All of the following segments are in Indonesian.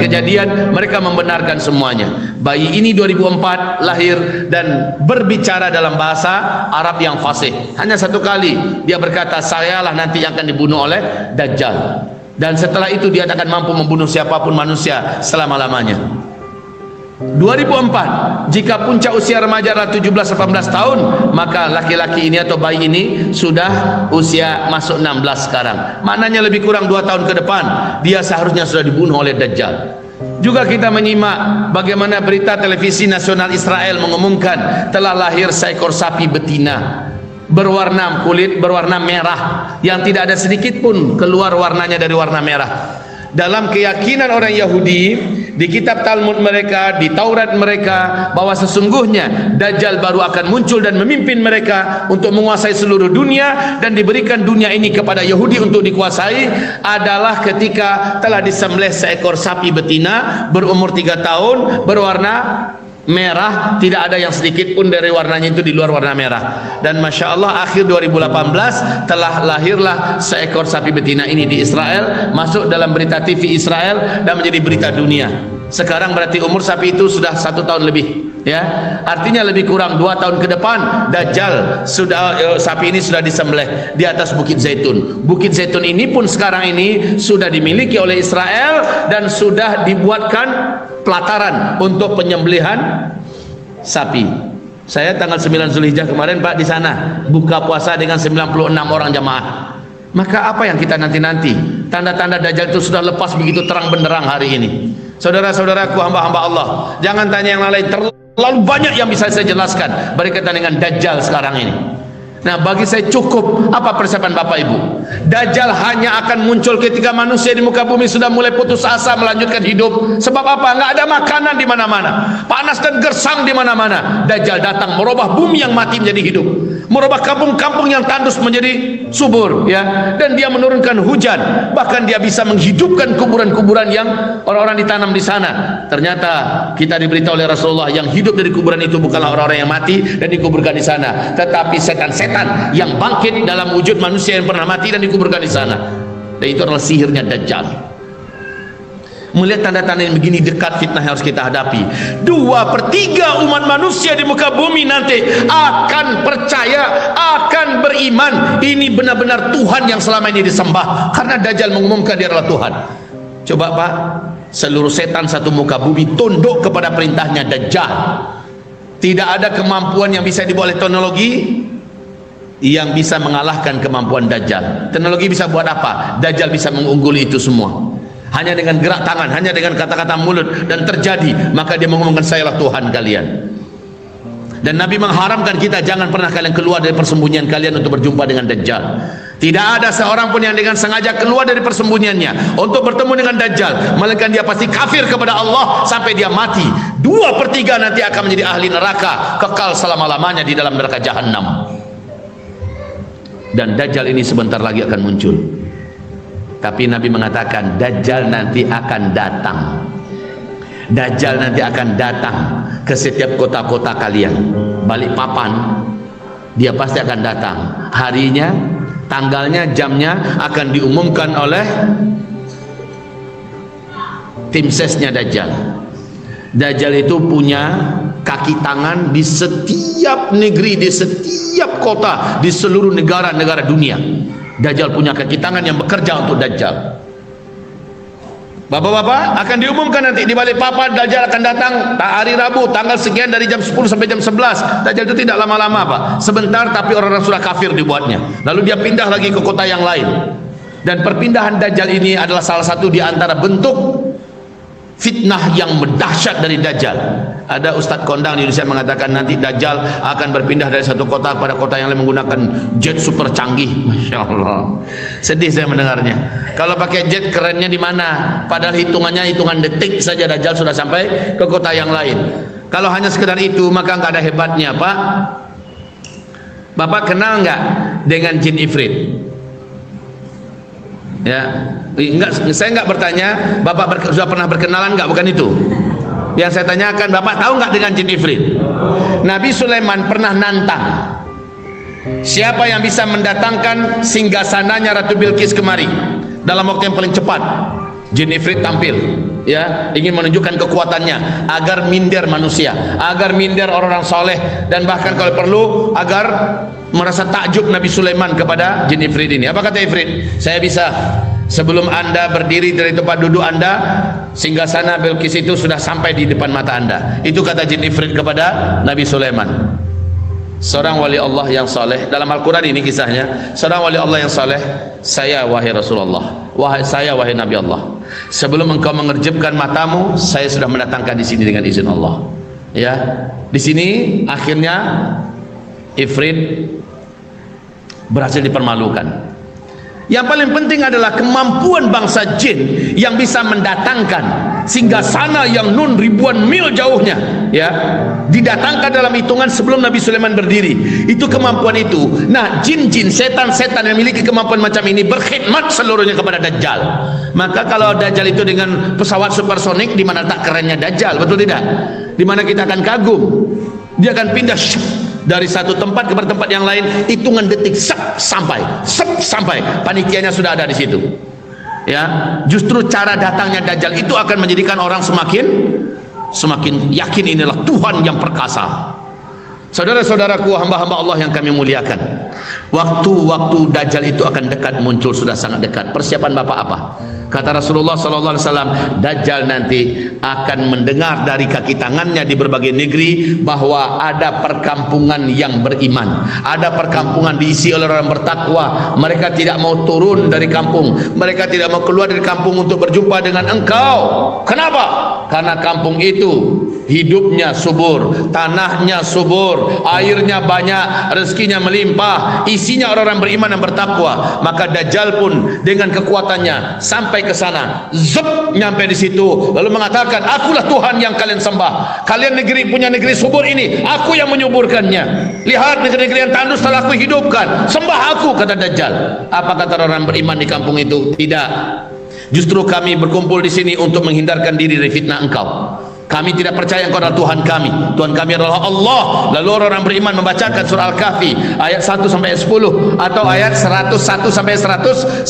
kejadian, mereka membenarkan semuanya. Bayi ini 2004 lahir dan berbicara dalam bahasa Arab yang fasih. Hanya satu kali dia berkata, sayalah nanti yang akan dibunuh oleh Dajjal. Dan setelah itu dia akan mampu membunuh siapapun manusia selama-lamanya. 2004, jika puncak usia remaja adalah 17-18 tahun, maka laki-laki ini atau bayi ini sudah usia masuk 16 sekarang. Maknanya lebih kurang 2 tahun ke depan dia seharusnya sudah dibunuh oleh Dajjal. Juga kita menyimak bagaimana berita televisi nasional Israel mengumumkan telah lahir seekor sapi betina berwarna kulit berwarna merah yang tidak ada sedikit pun keluar warnanya dari warna merah. Dalam keyakinan orang Yahudi, di kitab Talmud mereka, di Taurat mereka, bahwa sesungguhnya Dajjal baru akan muncul dan memimpin mereka untuk menguasai seluruh dunia, dan diberikan dunia ini kepada Yahudi untuk dikuasai adalah ketika telah disembelih seekor sapi betina berumur 3 tahun berwarna merah, tidak ada yang sedikit pun dari warnanya itu di luar warna merah. Dan Masya Allah, akhir 2018 telah lahirlah seekor sapi betina ini di Israel, masuk dalam berita TV Israel dan menjadi berita dunia. Sekarang berarti umur sapi itu sudah 1 tahun lebih, ya, artinya lebih kurang 2 tahun ke depan Dajjal sudah, sapi ini sudah disembelih di atas Bukit Zaitun. Bukit Zaitun ini pun sekarang ini sudah dimiliki oleh Israel dan sudah dibuatkan pelataran untuk penyembelihan sapi. Saya tanggal 9 Zulhijjah kemarin Pak di sana buka puasa dengan 96 orang jamaah. Maka apa yang kita nanti-nanti? Tanda-tanda Dajjal itu sudah lepas begitu terang benderang hari ini. Saudara-saudaraku, hamba-hamba Allah, jangan tanya yang lain, terlalu banyak yang bisa saya jelaskan berkaitan dengan Dajjal sekarang ini. Nah, bagi saya cukup apa persiapan Bapak Ibu. Dajjal hanya akan muncul ketika manusia di muka bumi sudah mulai putus asa melanjutkan hidup. Sebab apa? Nggak ada makanan di mana-mana, panas dan gersang di mana-mana. Dajjal datang merubah bumi yang mati menjadi hidup, merubah kampung-kampung yang tandus menjadi subur, ya. Dan dia menurunkan hujan, bahkan dia bisa menghidupkan kuburan-kuburan yang orang-orang ditanam di sana. Ternyata kita diberitahu oleh Rasulullah yang hidup dari kuburan itu bukanlah orang-orang yang mati dan dikuburkan di sana, tetapi setan-setan yang bangkit dalam wujud manusia yang pernah mati dan dikuburkan di sana. Dan itu adalah sihirnya Dajjal. Melihat tanda-tanda yang begini dekat, fitnah yang harus kita hadapi. 2/3 umat manusia di muka bumi nanti akan percaya, akan beriman ini benar-benar Tuhan yang selama ini disembah, karena Dajjal mengumumkan dia adalah Tuhan. Coba Pak, seluruh setan satu muka bumi tunduk kepada perintahnya Dajjal. Tidak ada kemampuan yang bisa dibawa oleh teknologi yang bisa mengalahkan kemampuan Dajjal. Teknologi bisa buat apa? Dajjal bisa mengungguli itu semua. Hanya dengan gerak tangan, hanya dengan kata-kata mulut, dan terjadi, maka dia mengumumkan sayalah Tuhan kalian. Dan Nabi mengharamkan kita jangan pernah kalian keluar dari persembunyian kalian untuk berjumpa dengan Dajjal. Tidak ada seorang pun yang dengan sengaja keluar dari persembunyiannya untuk bertemu dengan Dajjal, melainkan dia pasti kafir kepada Allah sampai dia mati. 2/3 nanti akan menjadi ahli neraka, kekal selama-lamanya di dalam neraka jahanam. Dan Dajjal ini sebentar lagi akan muncul. Tapi Nabi mengatakan Dajjal nanti akan datang. Dajjal nanti akan datang ke setiap kota-kota kalian. Balikpapan dia pasti akan datang. Harinya, tanggalnya, jamnya akan diumumkan oleh tim sesnya Dajjal. Dajjal itu punya kaki tangan di setiap negeri, di setiap kota, di seluruh negara-negara dunia. Dajjal punya kaki tangan yang bekerja untuk Dajjal. Bapak-bapak, akan diumumkan nanti di Balikpapan Dajjal akan datang hari Rabu tanggal sekian dari jam 10 sampai jam 11. Dajjal itu tidak lama-lama Pak, sebentar, tapi orang-orang sudah kafir dibuatnya. Lalu dia pindah lagi ke kota yang lain. Dan perpindahan Dajjal ini adalah salah satu di antara bentuk fitnah yang mendahsyat dari Dajjal. Ada Ustadz kondang di Indonesia mengatakan nanti Dajjal akan berpindah dari satu kota pada kota yang lain menggunakan jet super canggih. Masya Allah, sedih saya mendengarnya. Kalau pakai jet kerennya di mana? Padahal hitungannya hitungan detik saja Dajjal sudah sampai ke kota yang lain. Kalau hanya sekedar itu maka nggak ada hebatnya Pak. Bapak kenal nggak dengan jin ifrit? Ya, enggak, saya enggak bertanya Bapak sudah pernah berkenalan enggak, bukan itu yang saya tanyakan. Bapak tahu enggak dengan jin ifrit? Nabi Sulaiman pernah nantang, siapa yang bisa mendatangkan singgasananya Ratu Bilqis kemari dalam waktu yang paling cepat. Jin Ifrit tampil, ya, ingin menunjukkan kekuatannya agar minder manusia, agar minder orang-orang soleh, dan bahkan kalau perlu agar merasa takjub Nabi Sulaiman kepada Jin Ifrit ini. Apa kata Ifrit? Saya bisa, sebelum anda berdiri dari tempat duduk anda, singgasana Bilqis itu sudah sampai di depan mata anda. Itu kata Jin Ifrit kepada Nabi Sulaiman. Seorang wali Allah yang saleh, dalam Al-Quran ini kisahnya, seorang wali Allah yang saleh, saya wahai Rasulullah, wahai Nabi Allah, sebelum engkau mengerjepkan matamu, saya sudah mendatangkan di sini dengan izin Allah. Ya, di sini akhirnya Ifrit berhasil dipermalukan. Yang paling penting adalah kemampuan bangsa jin yang bisa mendatangkan singgasana yang nun ribuan mil jauhnya, ya, didatangkan dalam hitungan sebelum Nabi Sulaiman berdiri. Itu kemampuan itu. Nah, jin-jin, setan-setan yang memiliki kemampuan macam ini berkhidmat seluruhnya kepada Dajjal. Maka kalau Dajjal itu dengan pesawat supersonik, di mana tak kerennya Dajjal, betul tidak? Di mana kita akan kagum. Dia akan pindah dari satu tempat ke tempat yang lain, hitungan detik, sampai panitianya sudah ada di situ. Ya, justru cara datangnya Dajjal itu akan menjadikan orang semakin yakin inilah Tuhan yang perkasa. Saudara-saudaraku, hamba-hamba Allah yang kami muliakan, waktu Dajjal itu akan dekat muncul, sudah sangat dekat. Persiapan Bapak apa? Kata Rasulullah SAW, Dajjal nanti akan mendengar dari kaki tangannya di berbagai negeri bahwa ada perkampungan yang beriman, ada perkampungan diisi oleh orang bertakwa. Mereka tidak mau turun dari kampung, mereka tidak mau keluar dari kampung untuk berjumpa dengan engkau. Kenapa? Karena kampung itu hidupnya subur, tanahnya subur, airnya banyak, rezekinya melimpah, isinya orang-orang beriman dan bertakwa. Maka Dajjal pun dengan kekuatannya sampai ke sana, nyampe di situ, lalu mengatakan, akulah Tuhan yang kalian sembah. Kalian punya negeri subur ini, aku yang menyuburkannya. Lihat negeri-negeri yang tandus telah aku hidupkan, sembah aku, kata Dajjal. Apa kata orang beriman di kampung itu? Tidak. Justru kami berkumpul di sini untuk menghindarkan diri dari fitnah engkau. Kami tidak percaya engkau adalah Tuhan kami. Tuhan kami adalah Allah. Lalu orang beriman membacakan surah Al-Kahfi ayat 1 sampai 10 atau ayat 101 sampai 110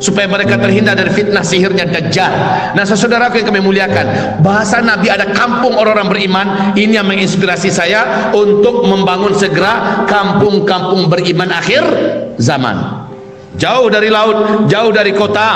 supaya mereka terhindar dari fitnah sihirnya Dajjal. Nah, saudaraku yang kami muliakan, bahasa Nabi ada kampung orang-orang beriman. Ini yang menginspirasi saya untuk membangun segera kampung-kampung beriman akhir zaman. Jauh dari laut, jauh dari kota,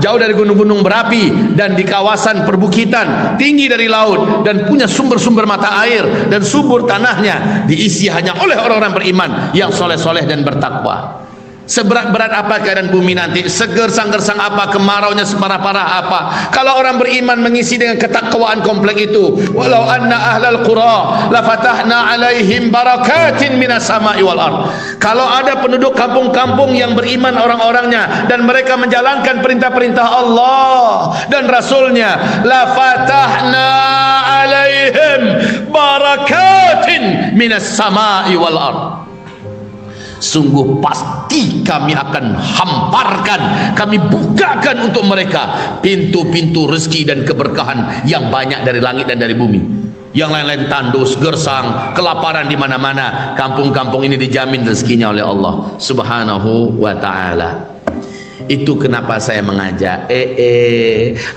jauh dari gunung-gunung berapi, dan di kawasan perbukitan tinggi dari laut, dan punya sumber-sumber mata air dan subur tanahnya diisi hanya oleh orang-orang beriman yang soleh-soleh dan bertakwa. Seberat-berat apa keadaan bumi nanti, segersang-gersang apa, kemaraunya separah-parah apa, kalau orang beriman mengisi dengan ketakwaan komplek itu, walau anna ahlal qura la fatahna alaihim barakatin minas sama'i wal ard. Kalau ada penduduk kampung-kampung yang beriman orang-orangnya dan mereka menjalankan perintah-perintah Allah dan Rasulnya, la fatahna alaihim barakatin minas sama'i wal ard. Sungguh pasti kami akan hamparkan, kami bukakan untuk mereka pintu-pintu rezeki dan keberkahan yang banyak dari langit dan dari bumi. Yang lain-lain tandus, gersang, kelaparan di mana-mana. Kampung-kampung ini dijamin rezekinya oleh Allah Subhanahu wa ta'ala. Itu kenapa saya mengajak,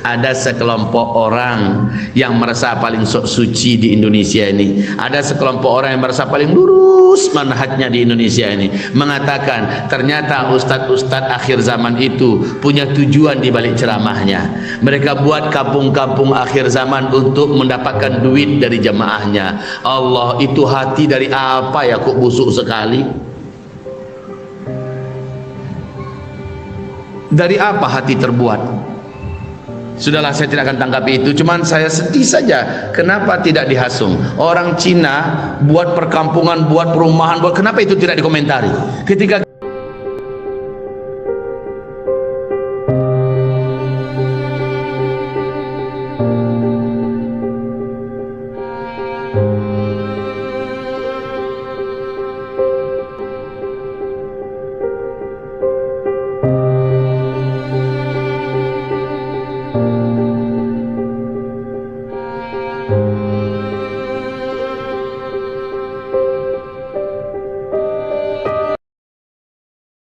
ada sekelompok orang yang merasa paling sok suci di Indonesia ini, ada sekelompok orang yang merasa paling lurus manhajnya di Indonesia ini, mengatakan ternyata ustadz-ustadz akhir zaman itu punya tujuan di balik ceramahnya. Mereka buat kampung-kampung akhir zaman untuk mendapatkan duit dari jamaahnya. Allah, itu hati dari apa ya kok busuk sekali? Dari apa hati terbuat? Sudahlah, saya tidak akan tanggapi itu. Cuman saya sedih saja, kenapa tidak dihasung? Orang Cina buat perkampungan, buat perumahan, kenapa itu tidak dikomentari? Ketika